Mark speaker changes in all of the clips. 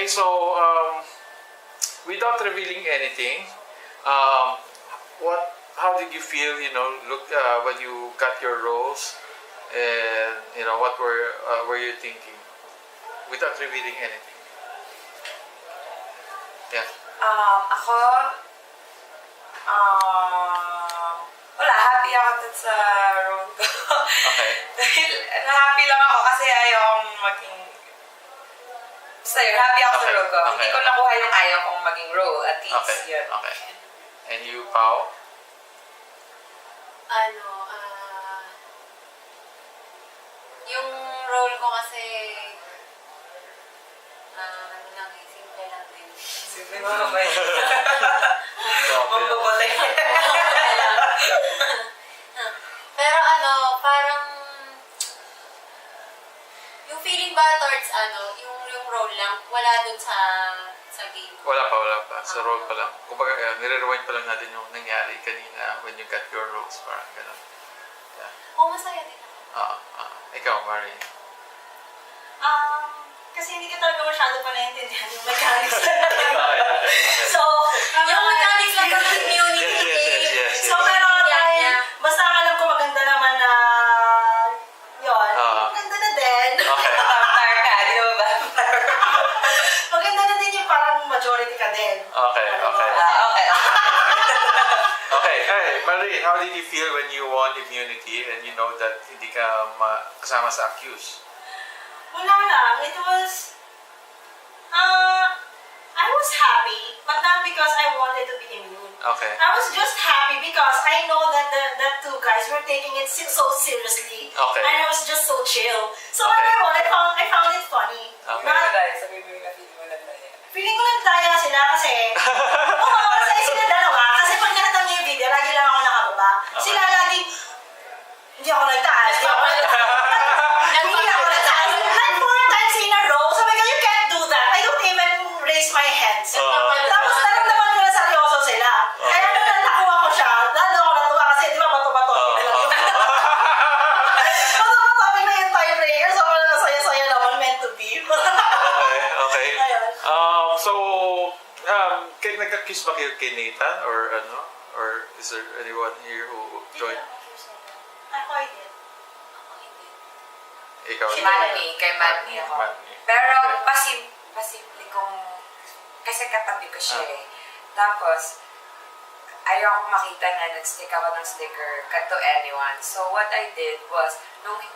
Speaker 1: Okay, so without revealing anything, how did you feel? Look when you got your roles, and what were you thinking? Without revealing anything. Yeah.
Speaker 2: Ako, wala, happy ako dun sa role ko.
Speaker 1: Okay.
Speaker 2: Dahil, happy lang ako kasi ayokong maging... Basta yun, happy ako sa role ko.
Speaker 1: Okay.
Speaker 2: Hindi ko nakuha yung ayaw kong maging role, at least
Speaker 1: Okay.
Speaker 2: yun.
Speaker 1: Okay. And you, Pao?
Speaker 3: Yung role ko kasi, simple lang din.
Speaker 2: Simple mo naman.
Speaker 1: Okay.
Speaker 2: Mambabalay.
Speaker 3: Pero parang, yung feeling ba towards yung role lang, wala dun sa game.
Speaker 1: Wala pa. Sa role pa lang. Kumbaga, nire-rewind pa lang natin yung nangyari kanina when you got your roles. Parang gano'n. Yeah.
Speaker 3: Masaya din ako.
Speaker 1: Ikaw, Marie.
Speaker 4: Kasi hindi ka talaga masyado pa naiintindihan yung mechanics.
Speaker 1: Okay.
Speaker 4: So,
Speaker 3: Yung mechanics lang ng community.
Speaker 1: Yes.
Speaker 4: So, pero dahil, basta ang alam ko maganda naman na yun, maganda na din.
Speaker 1: Okay.
Speaker 2: Vampire ka, di ba?
Speaker 4: Maganda na din yung parang majority ka din.
Speaker 1: Okay.
Speaker 2: Okay.
Speaker 1: Okay. Hey, Marie, how did you feel when you won immunity and you know that hindi ka kasama sa accused?
Speaker 4: Wala lang, it was, I was happy, but not because I wanted to be immune.
Speaker 1: Okay.
Speaker 4: I was just happy because I know that the two guys were taking it so seriously.
Speaker 1: Okay.
Speaker 4: And I was just so chill. So
Speaker 1: Okay.
Speaker 4: I found it funny.
Speaker 1: Okay.
Speaker 4: But
Speaker 2: Sabi mo yung na-feel mo lang na yan.
Speaker 4: feeling ko nagtaya sila kasi, kasi sila dalawa. Kasi pag nakita niyo yung video, lagi lang ako nakababa.
Speaker 1: Okay.
Speaker 4: Sila lagi, hindi ako nagtaas, hindi ako nagtaas. Hindi ako nagtaas. Like 4 times in a row. Sabi ko, you can't do that. I don't even raise my hands. Tapos naramdaman ko na seryoso sila. Kaya nung natakuha ko siya, lalo ako natuwa kasi di ba bato-bato. Bato-bato na yung tiebreaker. So wala na saya-saya naman, meant to be.
Speaker 1: Okay.
Speaker 4: Ayun.
Speaker 1: So, nag-accuse ba kayo kay Nathan or Or is there anyone here who joined?
Speaker 4: Ako I did.
Speaker 1: Ikaw?
Speaker 2: Si Manny, kay Manny ako.
Speaker 1: Manny.
Speaker 2: Pero
Speaker 1: Okay.
Speaker 2: pasimple kong, kasi katabi ko siya eh. Tapos, ayoko makita na nag-stick ako ng sticker to anyone. So what I did was,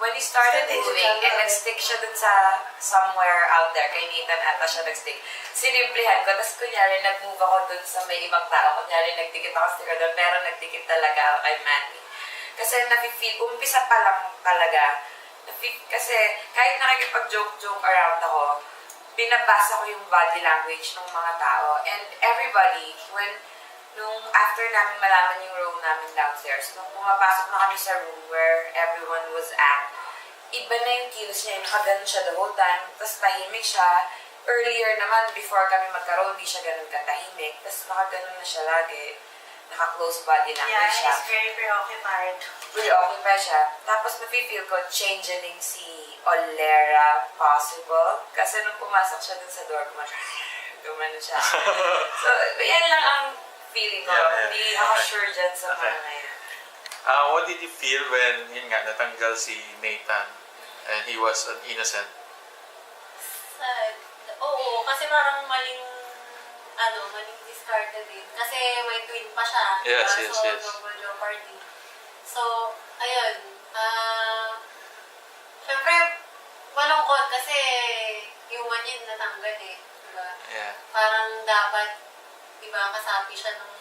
Speaker 2: when he started moving and nag-stick siya dun sa somewhere out there, kay Nathan ata siya nag-stick, sinimplihan ko. Tapos kunyari, nag-move ako dun sa may ibang tao. Kunyari, nagdikit ako sticker dun, pero nagdikit talaga ako kay Manny. Kasi nafe-feel, umpisa pa lang talaga. Kasi kahit nakikipag-joke around ako, binabasa ko yung body language ng mga tao. And everybody, nung after namin malaman yung role namin downstairs, nung pumapasok na kami sa room where everyone was at, iba na yung kilos niya, nakaganon siya the whole time, tapos tahimik siya. Earlier naman, before kami magkaroon, di siya ganun katahimik, tapos nakaganon na siya lagi, naka-close body language siya.
Speaker 4: Yeah, he's very preoccupied.
Speaker 2: Preoccupied siya. Tapos nafe-feel ko, change din si Olera possible. Kasi nung pumasok siya dun sa door, gumano siya. So, yan lang ang feeling ko.
Speaker 1: Yeah.
Speaker 2: Hindi ako
Speaker 1: Okay.
Speaker 2: sure dyan sa
Speaker 1: Okay.
Speaker 2: mga ngayon.
Speaker 1: What did you feel when, yun nga, natanggal si Nathan and he was an innocent?
Speaker 3: Sad. Oo, kasi parang maling discarded din. Kasi may twin pa siya.
Speaker 1: Yes,
Speaker 3: diba?
Speaker 1: yes,
Speaker 3: So,
Speaker 1: yes.
Speaker 3: double jeopardy. So, ayun. Siyempre, malungkot kasi human yun natanggal eh. Diba?
Speaker 1: Yeah.
Speaker 3: Parang dapat, diba, kasapi siya nung...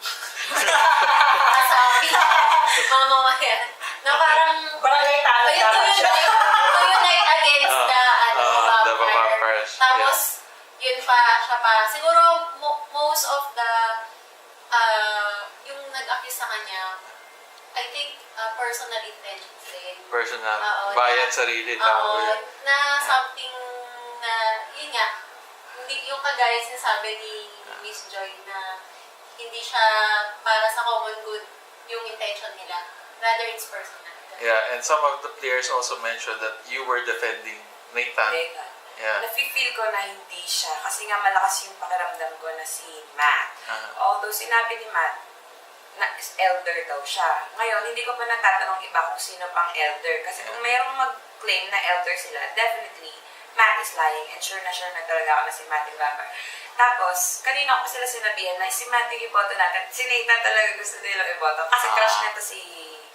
Speaker 3: kasapi. Mamamayan. Na parang...
Speaker 4: Barangay talo
Speaker 3: Ayun, to unite against
Speaker 1: the
Speaker 3: vampire.
Speaker 1: vampires.
Speaker 3: Tapos, yun pa, siya pa. Siguro, most of the, yung nag-accuse sa kanya, I think, personal intentions din.
Speaker 1: Personal.
Speaker 3: Oo,
Speaker 1: Bayad
Speaker 3: na-
Speaker 1: sarili.
Speaker 3: Oo,
Speaker 1: tama yun.
Speaker 3: na something na, yun nga, hindi, yung kagaya sinasabi ni Miss Joy na hindi siya para sa common good yung intention nila. Rather, it's personal.
Speaker 1: Yeah, and some of the players also mentioned that you were defending Nathan.
Speaker 2: Nathan.
Speaker 1: Yeah.
Speaker 2: nafe-feel ko na hindi siya. Kasi nga malakas yung pakiramdam ko na si Matt. Although sinabi ni Matt, na elder daw siya. Ngayon, hindi ko pa natatanong iba kung sino pang elder. Kasi kung mayroong mag-claim na elder sila, definitely, Matt is lying. And sure na talaga ako na si Matt yung vampire. Tapos, kanina ko pa sila sinabihan na si Matt yung iboto natin. Si Nathan talaga gusto nila iboto. Kasi crush nito si...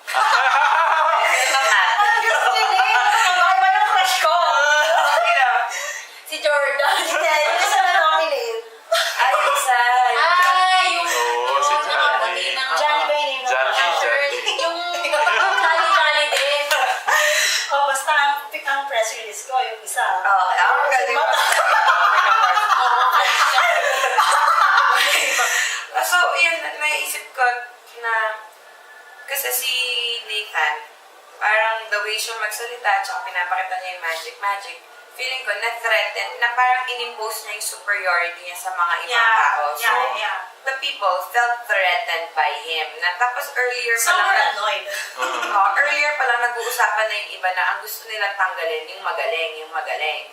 Speaker 2: Ito Matt.
Speaker 4: Iba yung crush ko.
Speaker 3: Si Jordan.
Speaker 4: Hindi siya na-nominate.
Speaker 2: Ay, isa.
Speaker 3: Yung
Speaker 1: Oo, si
Speaker 3: nakapati
Speaker 1: Johnny.
Speaker 3: ng...
Speaker 4: Johnny ba yung name?
Speaker 1: Johnny.
Speaker 3: Yung Johnny din.
Speaker 4: Oh, basta ang press release ko, yung isa.
Speaker 2: Oo, ako galing. So, yun, naisip ko na kasi si Nathan, parang the way siya magsalita, tsaka pinapakita niya yung magic, feeling ko na-threaten, na parang in-impose niya yung superiority niya sa mga ibang tao. So, the people felt threatened by him. Na, tapos earlier pa
Speaker 4: Some
Speaker 2: lang,
Speaker 4: were annoyed.
Speaker 2: earlier pa lang nag-uusapan na yung iba na ang gusto nilang tanggalin, yung magaling.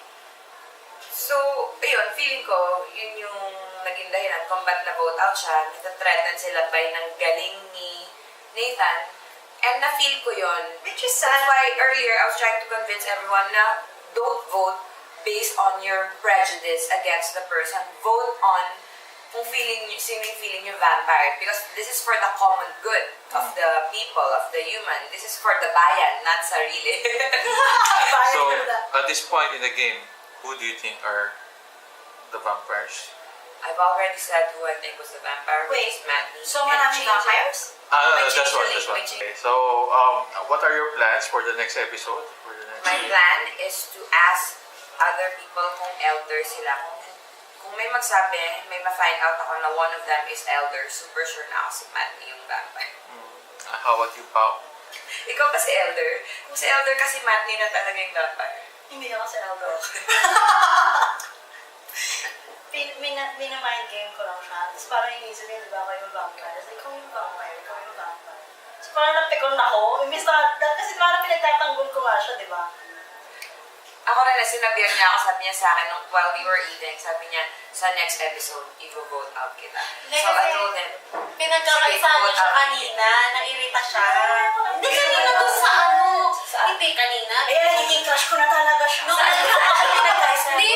Speaker 2: So, ayun, feeling ko, yun yung naging dahilan kung ba't na-vote out siya. Nata-threaten sila by ng galing ni Nathan. And na-feel ko yun.
Speaker 4: Which is
Speaker 2: That's
Speaker 4: sad.
Speaker 2: why earlier I was trying to convince everyone na don't vote based on your prejudice against the person. Vote on kung sino yung feeling yung vampire. Because this is for the common good of the people, of the human. This is for the bayan, not sarili.
Speaker 1: So, at this point in the game, who do you think are the vampires?
Speaker 2: I've already said who I think was the vampire, which is Matney.
Speaker 4: So
Speaker 2: And
Speaker 4: maraming
Speaker 2: change it.
Speaker 4: vampires?
Speaker 2: May
Speaker 1: That's
Speaker 2: change
Speaker 1: one.
Speaker 2: ulit,
Speaker 1: That's one.
Speaker 2: may change.
Speaker 1: Okay, so, what are your plans for the next episode?
Speaker 2: My plan is to ask other people kung elder sila. Kung may magsabi, may ma-find out ako na one of them is elder, super sure na ako si Matney yung vampire.
Speaker 1: How about you, Pao?
Speaker 2: Ikaw ba si elder? Kung si elder kasi Matney na talaga yung vampire.
Speaker 4: Hindi ako sa elbow. Minamind game ko lang siya. Tapos parang inisip niya, diba ako yung vampire? Tapos ikaw yung vampire. So parang napikon ako. Imbis na, kasi parang pinagtatanggol ko nga siya, diba?
Speaker 2: Ako rin na sinabihan niya ako, sabi niya sa akin nung while we were eating, sabi niya, sa next episode, i-vote out kita. So I told him,
Speaker 3: Pinagkakaisahan niya siya kanina, nairita siya. Hindi kanina doon sa ano. Hindi kanina.
Speaker 4: Ayan, nagiging crush ko na talaga siya.
Speaker 3: Nung
Speaker 2: Saan ka pinagkaisa?
Speaker 3: Hindi,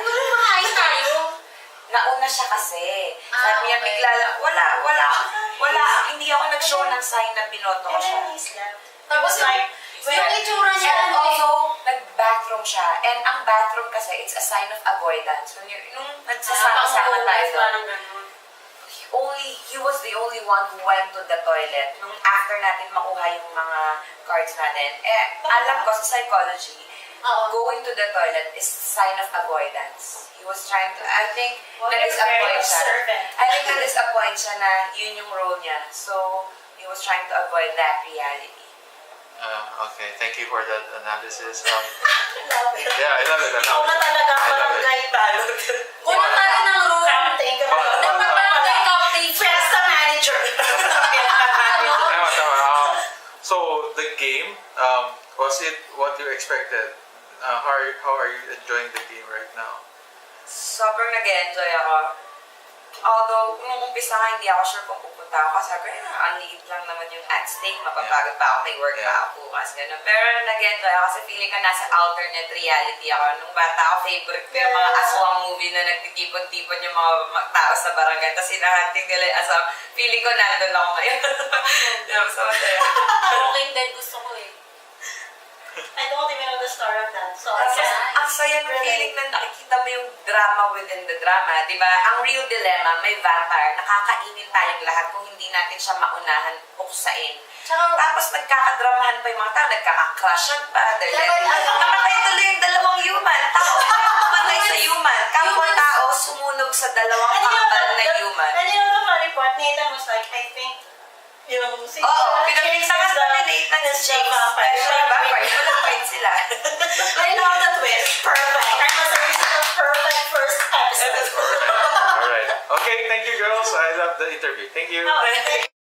Speaker 3: nung makain tayo.
Speaker 2: Nauna siya kasi. Sabi niya,
Speaker 3: okay.
Speaker 2: bigla lang, wala, hindi ako nag-show ng sign na binoto ko siya.
Speaker 4: And then he slept.
Speaker 3: Tapos
Speaker 4: like,
Speaker 3: yung itsura niya,
Speaker 2: And
Speaker 3: ano eh.
Speaker 2: also, nag-bathroom siya. And ang bathroom kasi, it's a sign of avoidance. Nung nagsasama-sama tayo doon, he was the only one who went to the toilet nung after natin makuha yung mga cards natin. Alam ko sa psychology, going to the toilet is sign of avoidance. He was trying to, I think,
Speaker 4: Well, you're very
Speaker 2: na-disappoint siya.
Speaker 4: observant.
Speaker 2: I think na-disappoint siya na yun yung role niya. So, he was trying to avoid that reality.
Speaker 1: Okay, thank you for that analysis.
Speaker 4: love it.
Speaker 1: Yeah, I love it.
Speaker 4: Ikaw na talaga
Speaker 1: I love it.
Speaker 4: barangay balot.
Speaker 3: Una tayo ng room.
Speaker 4: Something.
Speaker 3: Nagpaparangay captain.
Speaker 4: Fiesta manager.
Speaker 1: Tama. So the game, was it what you expected? How are you enjoying the game right now?
Speaker 2: Sobrang nag-enjoy ako. Although, nung umpisa nga, hindi ako sure kung pupunta ako. Kasi sabi ko, ang liit lang naman yung at stake. Mapapagod pa ako, may work pa ako bukas. Ganun. Pero nag-enjoy ako kasi feeling ko nasa alternate reality ako. Nung bata ako, favorite ko yung mga aswang movie na nagtitipon-tipon yung mga tao sa barangay. Tapos hinahanting nila yung aswang. Feeling ko nandun ako ngayon. So, masaya.
Speaker 3: Walking Dead gusto ko eh.
Speaker 4: I don't even know the story of that. So,
Speaker 2: Kasi ang saya ng feeling na nakikita mo yung drama within the drama, di ba? Ang real dilemma, may vampire, nakakainin tayong lahat kung hindi natin siya maunahan, buksain. Tapos nagkakadramahan pa yung mga tao, nagkakakrushan pa. Namatay tuloy yung dalawang human. Tao namatay sa human. Kapwa-tao sumunog sa dalawang kambal na human.
Speaker 4: And you know the funny part, Nathan was like, I think, yung si
Speaker 2: Oo, pinagpinsakas na ni Nathan
Speaker 4: is
Speaker 2: si
Speaker 4: the
Speaker 2: James.
Speaker 4: vampire.
Speaker 2: Siya yung vampire. Walang point sila.
Speaker 4: I love the twist. Perfect. I must say, this is the perfect first episode.
Speaker 1: All right. Okay, thank you, girls. I love the interview. Thank you.
Speaker 4: Okay.